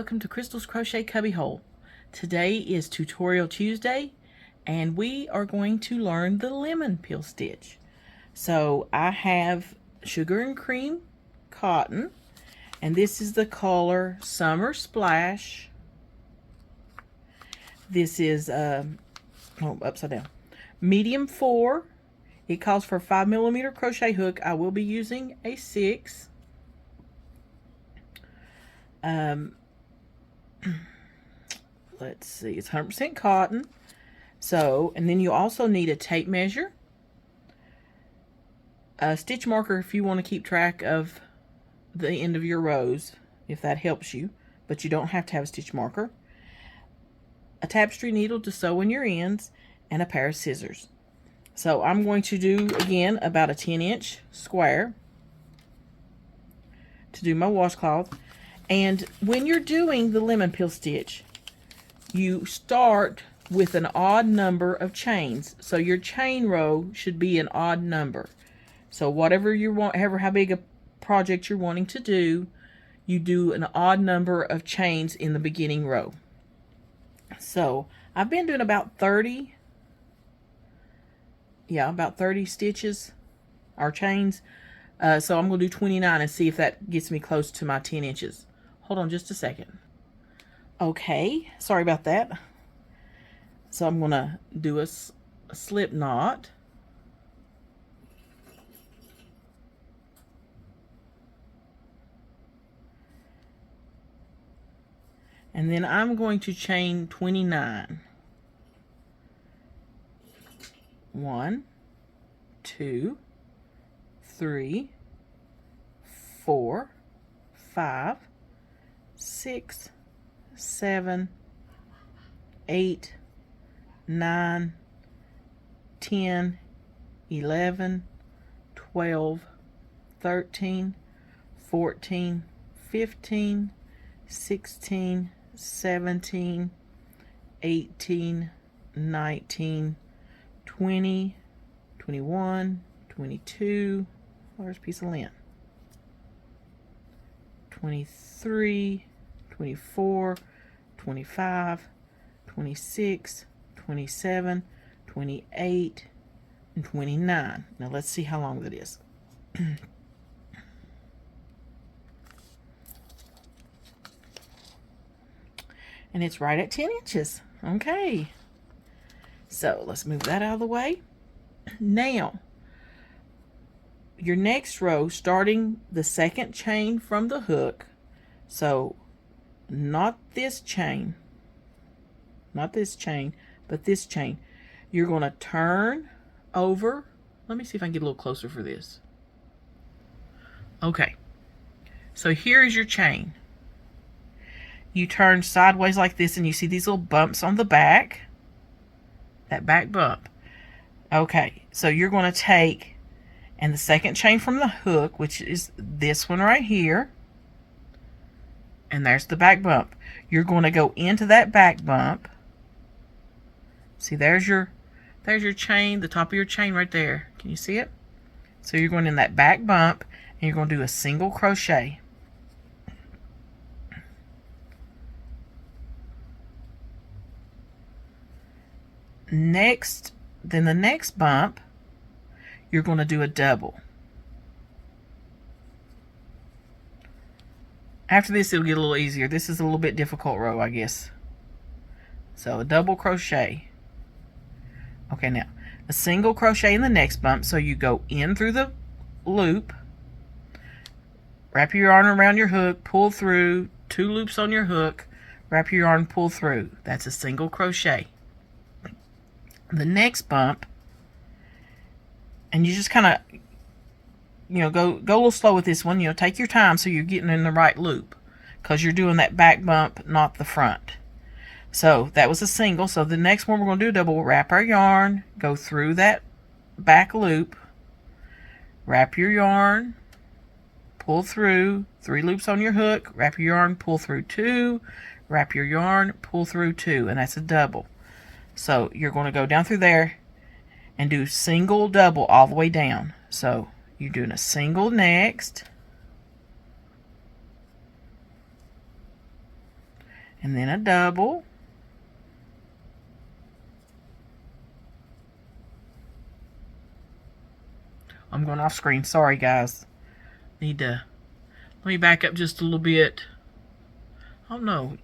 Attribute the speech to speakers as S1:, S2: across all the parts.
S1: welcome to Crystal's Crochet Cubbyhole. Today is Tutorial Tuesday and we are going to learn the lemon peel stitch. So I have sugar and cream cotton, and this is the color Summer Splash. This is upside down, medium 4. It calls for a 5mm crochet hook. I will be using a 6. Let's see, it's 100% cotton. So, and then you also need a tape measure, a stitch marker if you want to keep track of the end of your rows, if that helps you, but you don't have to have a stitch marker, a tapestry needle to sew in your ends, and a pair of scissors. So I'm going to do, again, about a 10-inch square to do my washcloth. And when you're doing the lemon peel stitch, you start with an odd number of chains. So your chain row should be an odd number. So whatever you want, however how big a project you're wanting to do, you do an odd number of chains in the beginning row. So I've been doing about 30, about 30 stitches or chains. So I'm going to do 29 and see if that gets me close to my 10 inches. Hold on just a second. Okay, sorry about that. So I'm going to do a slip knot. And then I'm going to chain 29. 1, 2, 3, 4, 5, 6, 7, 8, 9, 10, 11, 12, 13, 14, 15, 16, 17, 18, 19, 20, 21, 22, where's a piece of lint? 23, 24, 25, 26, 27, 28, and 29. Now let's see how long that is. And it's right at 10 inches. Okay. So let's move that out of the way. Now, your next row, starting the second chain from the hook, so not this chain, but this chain, you're going to turn over. Let me see if I can get a little closer for this. Okay, so here is your chain. You turn sideways like this, and you see these little bumps on the back, that back bump. Okay, so you're going to take, and the second chain from the hook, which is this one right here, and there's the back bump. You're going to go into that back bump. See, there's your chain, the top of your chain right there. Can you see it? So you're going in that back bump, and you're going to do a single crochet. Next, then the next bump, you're going to do a double. After this, it'll get a little easier. This is a little bit difficult row, I guess. So a double crochet. Okay, now a single crochet in the next bump. So you go in through the loop, wrap your yarn around your hook, pull through, 2 loops on your hook, wrap your yarn, pull through. That's a single crochet. The next bump, and you just kind of, go a little slow with this one. Take your time so you're getting in the right loop, because you're doing that back bump, not the front. So that was a single. So the next one we're going to do a double. We'll wrap our yarn, go through that back loop, wrap your yarn, pull through, 3 loops on your hook, wrap your yarn, pull through 2, wrap your yarn, pull through 2, and that's a double. So you're going to go down through there and do single, double all the way down. So you're doing a single next, and then a double, I'm going off screen, sorry guys, let me back up just a little bit. Oh no,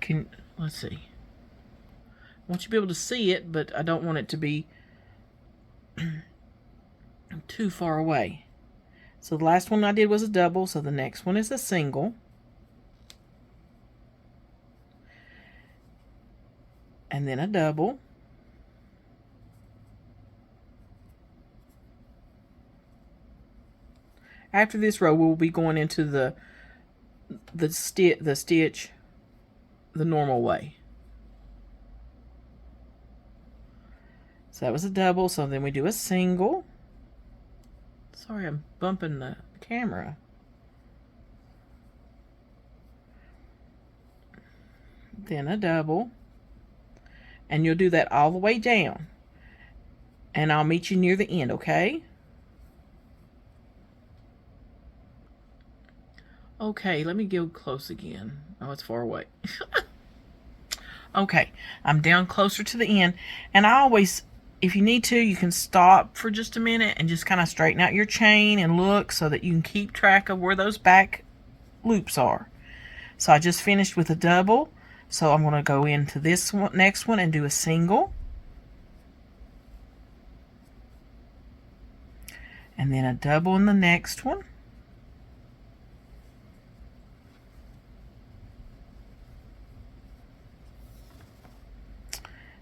S1: let's see, I want you to be able to see it, but I don't want it to be too far away. So the last one I did was a double, so the next one is a single. And then a double. After this row, we'll be going into the stitch the normal way. So that was a double, so then we do a single. Sorry, I'm bumping the camera. Then a double. And you'll do that all the way down. And I'll meet you near the end, okay? Okay, let me get close again. Oh, it's far away. Okay, I'm down closer to the end. And I always, if you need to, you can stop for just a minute and just kind of straighten out your chain and look so that you can keep track of where those back loops are. So I just finished with a double. So I'm going to go into this one, next one, and do a single. And then a double in the next one.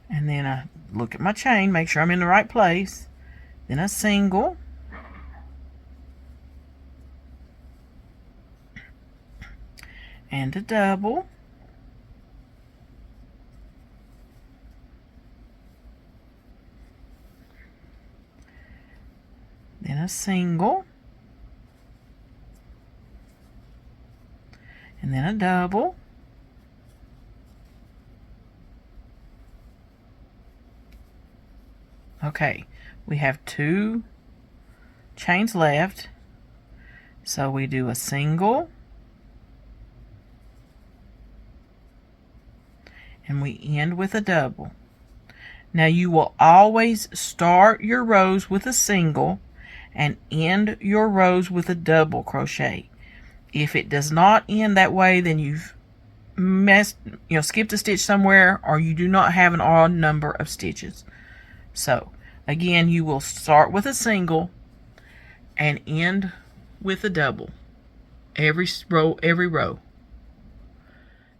S1: And then I look at my chain, make sure I'm in the right place. Then a single. And a double. Then a single. And then a double. Okay, we have 2 chains left. So we do a single. And we end with a double. Now you will always start your rows with a single and end your rows with a double crochet. If it does not end that way, then you've skipped a stitch somewhere, or you do not have an odd number of stitches. So again, you will start with a single and end with a double every row.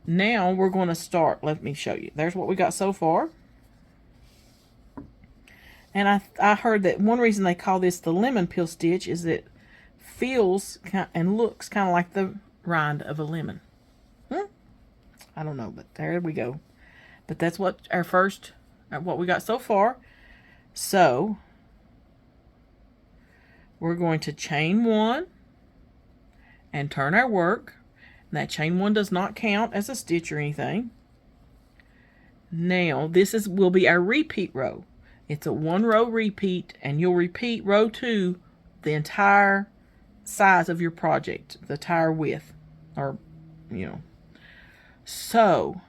S1: Now we're going to start. Let me show you. There's what we got so far. And I heard that one reason they call this the lemon peel stitch is it feels and looks kind of like the rind of a lemon. I don't know, but there we go. But that's what what we got so far. So we're going to chain 1 and turn our work. And that chain 1 does not count as a stitch or anything. Now this will be our repeat row. It's a 1 row repeat, and you'll repeat row 2 the entire size of your project, the entire width, or So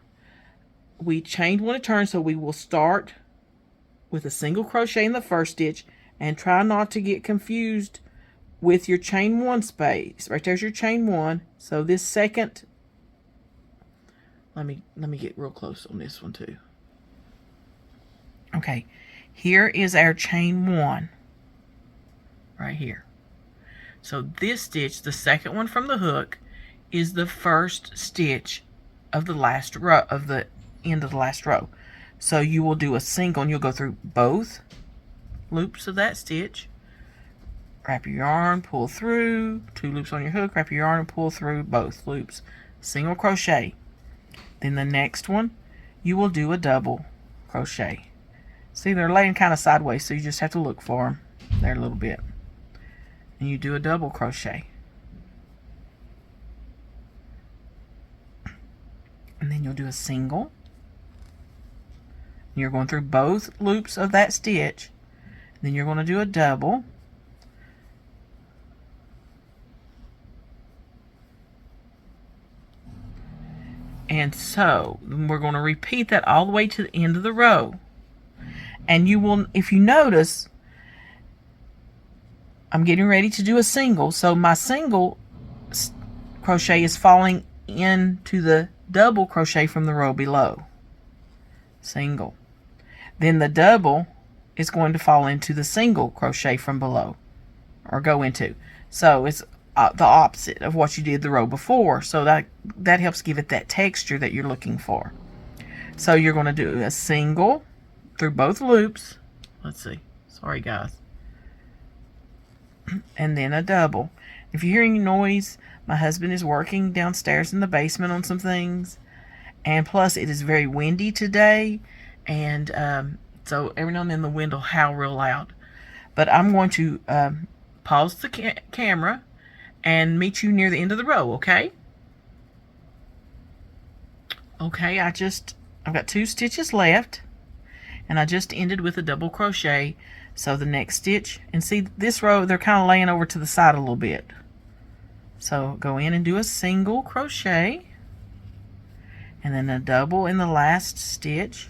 S1: we chained 1 a turn, so we will start with a single crochet in the first stitch, and try not to get confused with your chain 1 space. Right there's your chain 1. So this second, let me get real close on this one too. Okay, here is our chain 1 right here. So this stitch, the second one from the hook, is the first stitch of the last row, of the end of the last row. So you will do a single, and you'll go through both loops of that stitch, wrap your yarn, pull through, 2 loops on your hook, wrap your yarn and pull through both loops, single crochet. Then the next one, you will do a double crochet. See, they're laying kind of sideways, so you just have to look for them there a little bit. And you do a double crochet. And then you'll do a single. You're going through both loops of that stitch. Then you're going to do a double. And so we're going to repeat that all the way to the end of the row. And you will, if you notice, I'm getting ready to do a single. So my single crochet is falling into the double crochet from the row below. Single. Then the double is going to fall into the single crochet from below, or go into. So it's the opposite of what you did the row before. So that helps give it that texture that you're looking for. So you're going to do a single through both loops. Let's see. Sorry, guys. And then a double. If you're hearing noise, my husband is working downstairs in the basement on some things. And plus, it is very windy today. And so every now and then the wind will howl real loud. But I'm going to pause the camera and meet you near the end of the row, okay? Okay, I've got 2 stitches left. And I just ended with a double crochet. So the next stitch, and see this row, they're kind of laying over to the side a little bit. So go in and do a single crochet, and then a double in the last stitch.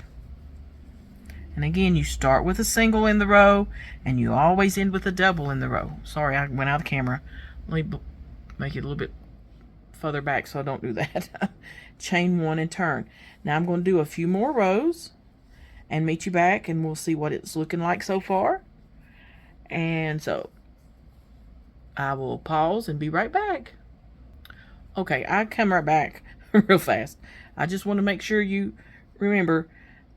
S1: And again, you start with a single in the row, and you always end with a double in the row. Sorry, I went out of camera. Let me make it a little bit further back so I don't do that. Chain 1 and turn. Now I'm going to do a few more rows and meet you back, and we'll see what it's looking like so far. And so I will pause and be right back. Okay, I come right back real fast. I just want to make sure you remember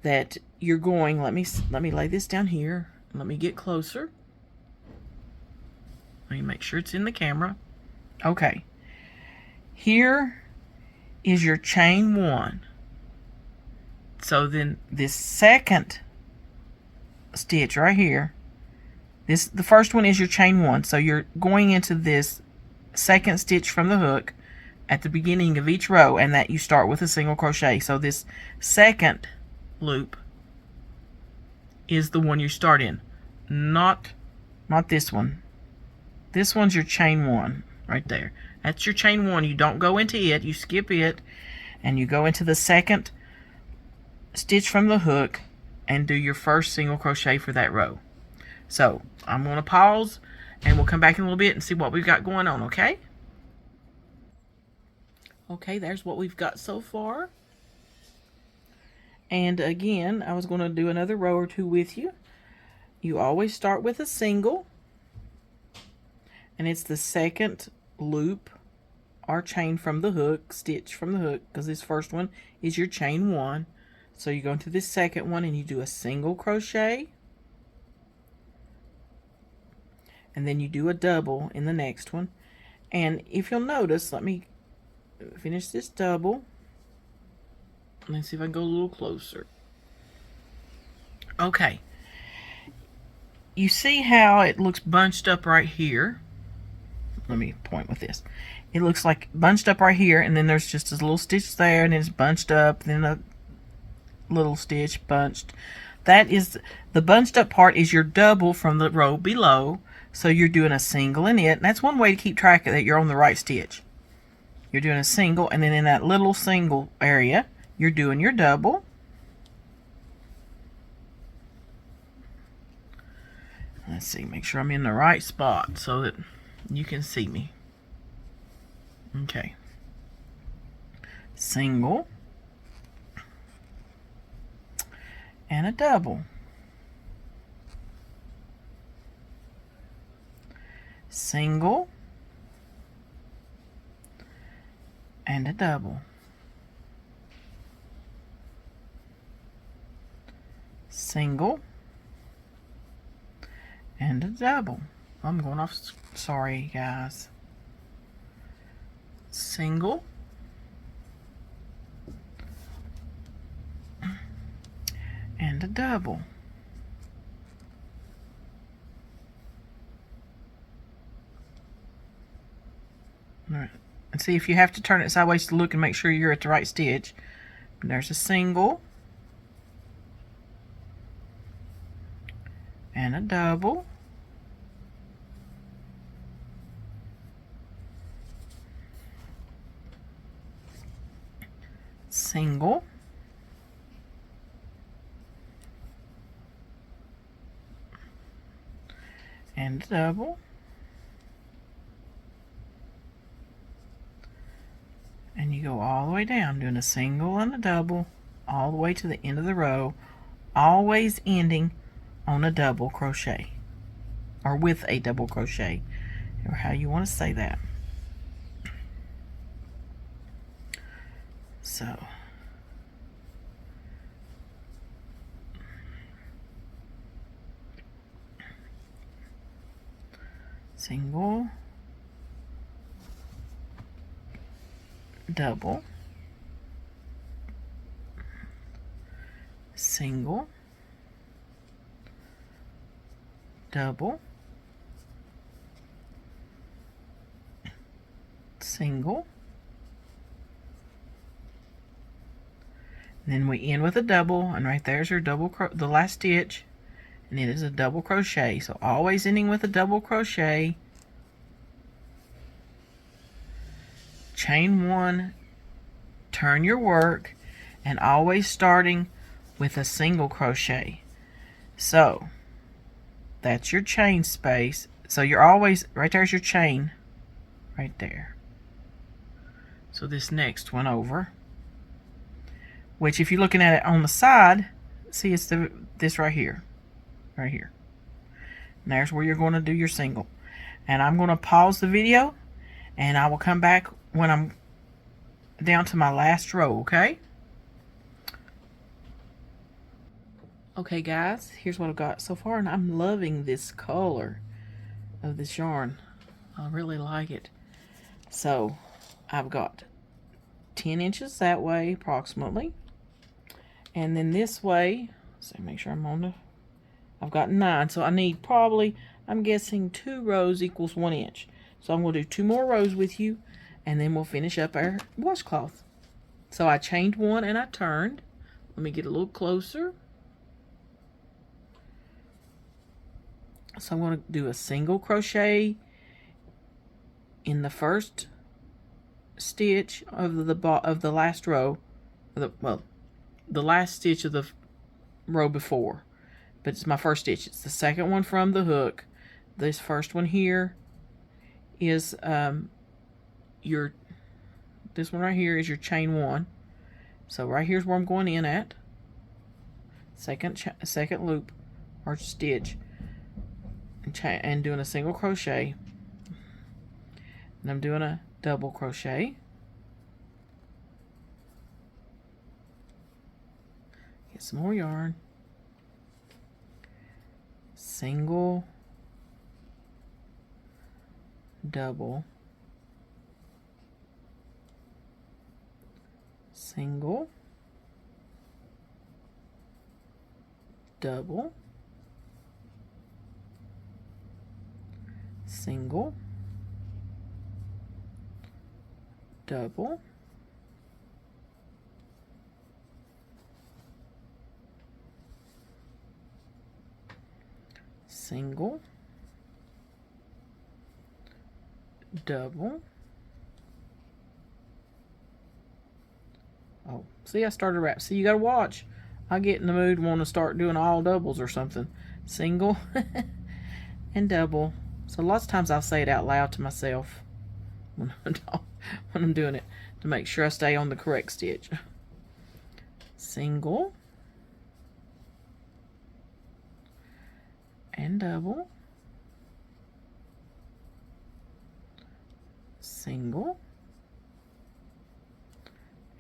S1: that you're going, let me lay this down here. Let me get closer. Let me make sure it's in the camera. Okay. Here is your chain 1. So then this second stitch right here, the first one is your chain 1. So you're going into this second stitch from the hook at the beginning of each row, and that you start with a single crochet. So this second loop is the one you start in, not this one. This one's your chain 1 right there. That's your chain 1. You don't go into it, you skip it, and you go into the second stitch from the hook and do your first single crochet for that row. So I'm going to pause, and we'll come back in a little bit and see what we've got going on, okay? Okay, there's what we've got so far. And again, I was going to do another row or 2 with you. You always start with a single, and it's the second loop or chain from the hook, stitch from the hook, because this first one is your chain 1. So you go into this second one and you do a single crochet, and then you do a double in the next one. And if you'll notice, let me finish this double. Let's see if I can go a little closer. Okay. You see how it looks bunched up right here? Let me point with this. It looks like bunched up right here, and then there's just a little stitch there, and it's bunched up, then a little stitch bunched. That is, the bunched up part is your double from the row below. So you're doing a single in it. And that's one way to keep track of that you're on the right stitch. You're doing a single, and then in that little single area, you're doing your double. Let's see, make sure I'm in the right spot so that you can see me. Okay. Single. And a double. Single. And a double. Single. And a double. I'm going off, sorry guys. Single. And a double. All right. And see, if you have to turn it sideways to look and make sure you're at the right stitch. There's a single. And a double. single, and double, and you go all the way down doing a single and a double all the way to the end of the row, always ending on a double crochet or with a double crochet, or how you want to say that. So single, double, single, double, single, and then we end with a double, and right there's your double the last stitch, and it is a double crochet. So always ending with a double crochet, chain one, turn your work, and always starting with a single crochet. So that's your chain space. So you're always, right there's your chain right there. So this next one over, which if you're looking at it on the side, see it's this right here, right here. And there's where you're going to do your single. And I'm going to pause the video, and I will come back when I'm down to my last row, okay? Okay guys, here's what I've got so far, and I'm loving this color of this yarn. I really like it. So I've got 10 inches that way approximately, and then this way, so make sure I'm on the, I've got 9, so I need probably, I'm guessing 2 rows equals 1 inch. So I'm going to do 2 more rows with you, and then we'll finish up our washcloth. So I chained 1 and I turned. Let me get a little closer. So I'm going to do a single crochet in the first stitch of the last row, the last stitch of the row before, but it's my first stitch. It's the second one from the hook. This first one here is this one right here is your chain 1. So right here's where I'm going in at. Second loop or stitch, and doing a single crochet. And I'm doing a double crochet. Get some more yarn. Single, double, single, double, single, double, single, double. Oh, see, I started a wrap. See, you gotta watch. I get in the mood want to start doing all doubles or something. Single and double. So lots of times I'll say it out loud to myself when I'm doing it to make sure I stay on the correct stitch. Single and double, single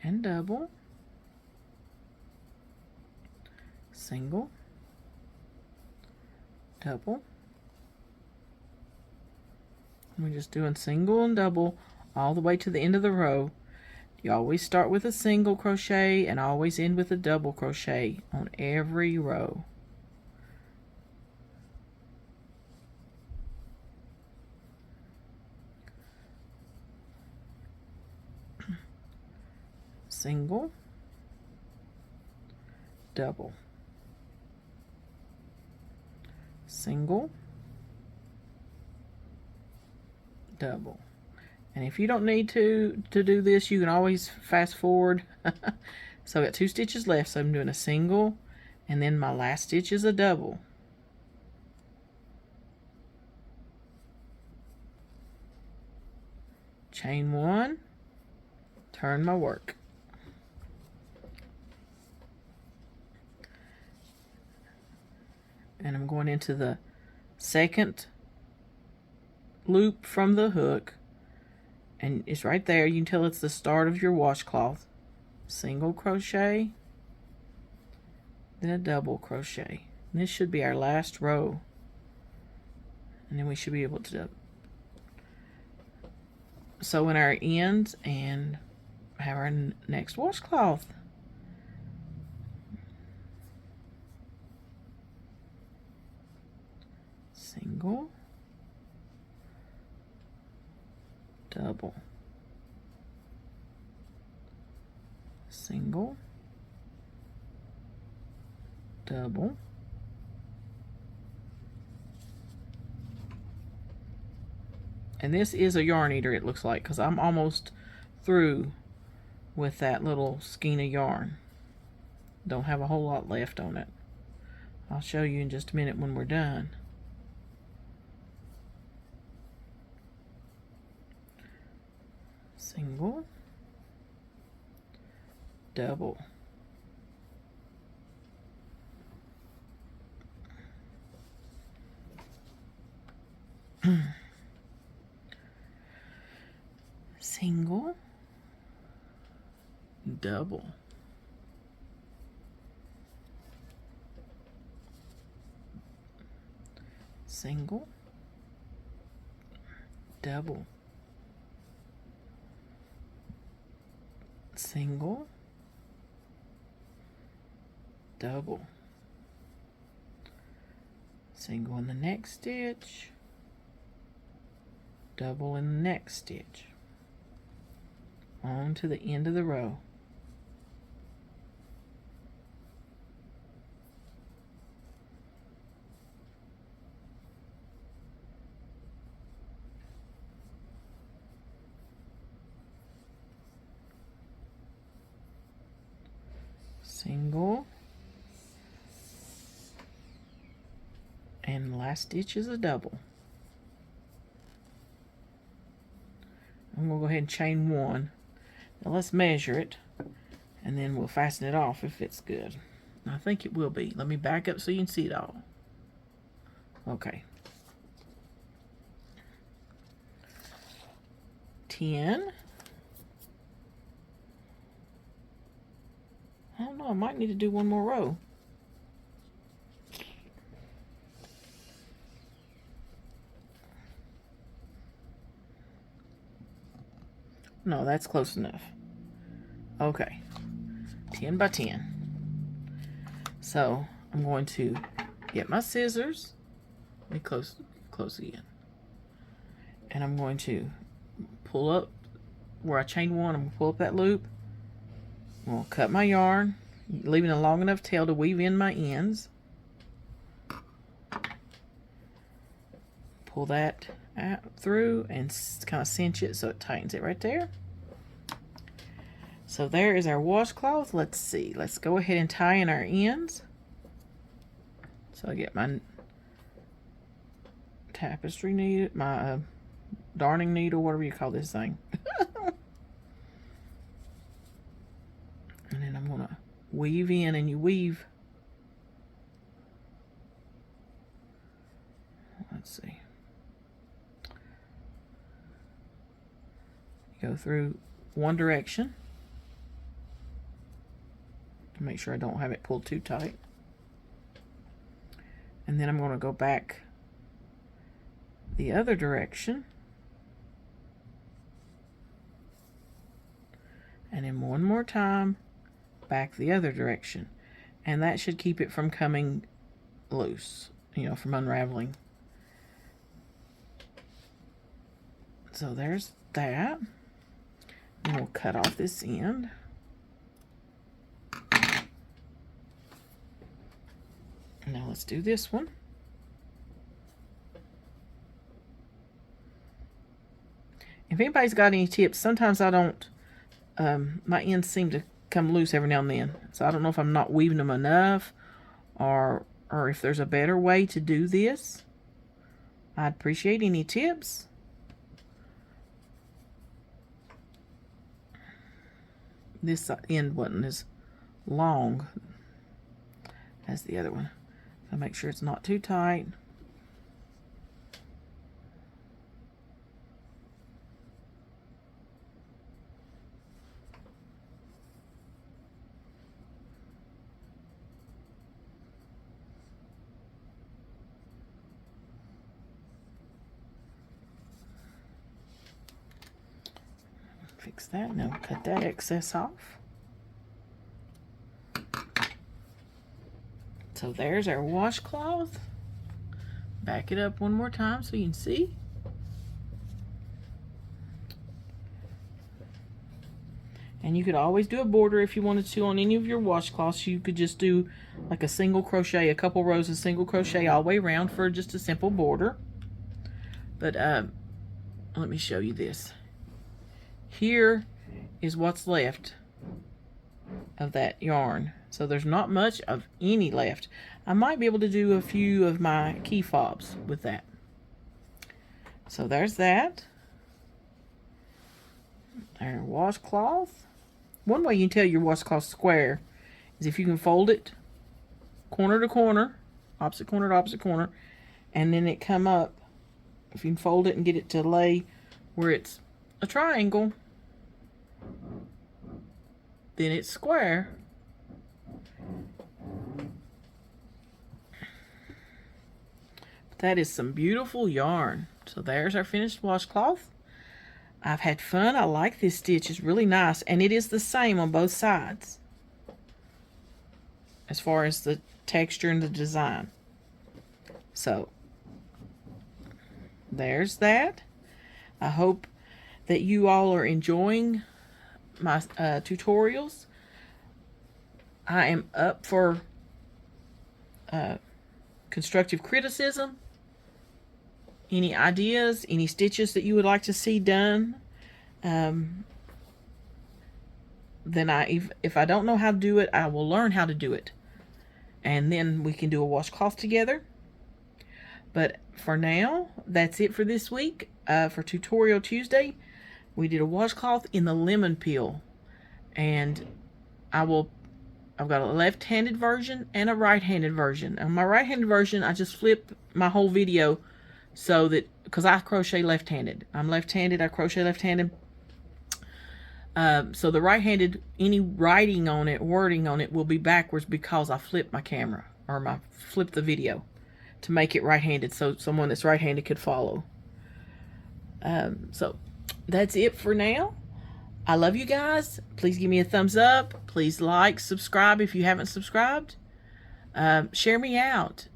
S1: and double, single, double. We're just doing single and double all the way to the end of the row. You always start with a single crochet and always end with a double crochet on every row. Single, double, single, double. And if you don't need to do this, you can always fast forward. So I got 2 stitches left, so I'm doing a single, and then my last stitch is a double. Chain 1, turn my work. And I'm going into the second loop from the hook, and it's right there. You can tell it's the start of your washcloth. Single crochet, then a double crochet. And this should be our last row, and then we should be able to sew in our ends and have our next washcloth. Single, double, single, double, and this is a yarn eater, it looks like, because I'm almost through with that little skein of yarn. Don't have a whole lot left on it. I'll show you in just a minute when we're done. Single, double, single, double, single, double, single, double, single in the next stitch, double in the next stitch, on to the end of the row. Single, and last stitch is a double. I'm going to go ahead and chain 1. Now let's measure it, and then we'll fasten it off if it's good. I think it will be. Let me back up so you can see it all. Okay. 10. I don't know, I might need to do one more row. No, that's close enough. Okay, 10 by 10. So I'm going to get my scissors. Let me close again. And I'm going to pull up where I chained 1. I'm going to pull up that loop. I'm going to cut my yarn, leaving a long enough tail to weave in my ends. Pull that out through and kind of cinch it so it tightens it right there. So there is our washcloth. Let's see. Let's go ahead and tie in our ends. So I get my tapestry needle, my darning needle, whatever you call this thing. And then I'm going to weave in, and you weave. Let's see. You go through one direction to make sure I don't have it pulled too tight. And then I'm going to go back the other direction. And then one more time, back the other direction. And that should keep it from coming loose, you know, from unraveling. So there's that. And we'll cut off this end. Now let's do this one. If anybody's got any tips, sometimes I don't, my ends seem to come loose every now and then. So I don't know if I'm not weaving them enough, or if there's a better way to do this. I'd appreciate any tips. This end wasn't as long as the other one. So make sure it's not too tight. Fix that. Now cut that excess off. So there's our washcloth. Back it up one more time so you can see. And you could always do a border if you wanted to on any of your washcloths. You could just do like a single crochet, a couple rows of single crochet all the way around for just a simple border. But let me show you this. Here is what's left of that yarn. So there's not much of any left. I might be able to do a few of my key fobs with that. So there's that. Our washcloth. One way you can tell your washcloth square is if you can fold it corner to corner, opposite corner to opposite corner, and then it come up. If you can fold it and get it to lay where it's a triangle, then it's square. That is some beautiful yarn. So there's our finished washcloth. I've had fun. I like this stitch. It's really nice. And it is the same on both sides as far as the texture and the design. So there's that. I hope that you all are enjoying my tutorials. I am up for constructive criticism. Any ideas, any stitches that you would like to see done. Then if I don't know how to do it, I will learn how to do it. And then we can do a washcloth together. But for now, that's it for this week. For Tutorial Tuesday, we did a washcloth in the lemon peel. And I've got a left-handed version and a right-handed version. On my right-handed version, I just flip my whole video so that, because I crochet left-handed. I'm left-handed, I crochet left-handed. So the right-handed, any writing on it, wording on it will be backwards because I flipped my camera, or flipped the video to make it right-handed so someone that's right-handed could follow. So that's it for now. I love you guys. Please give me a thumbs up. Please like, subscribe if you haven't subscribed. Share me out.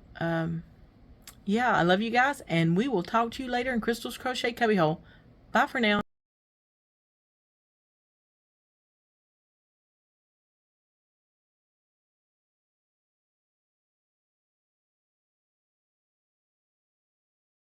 S1: Yeah, I love you guys, and we will talk to you later in Crystal's Crochet Cubbyhole. Bye for now.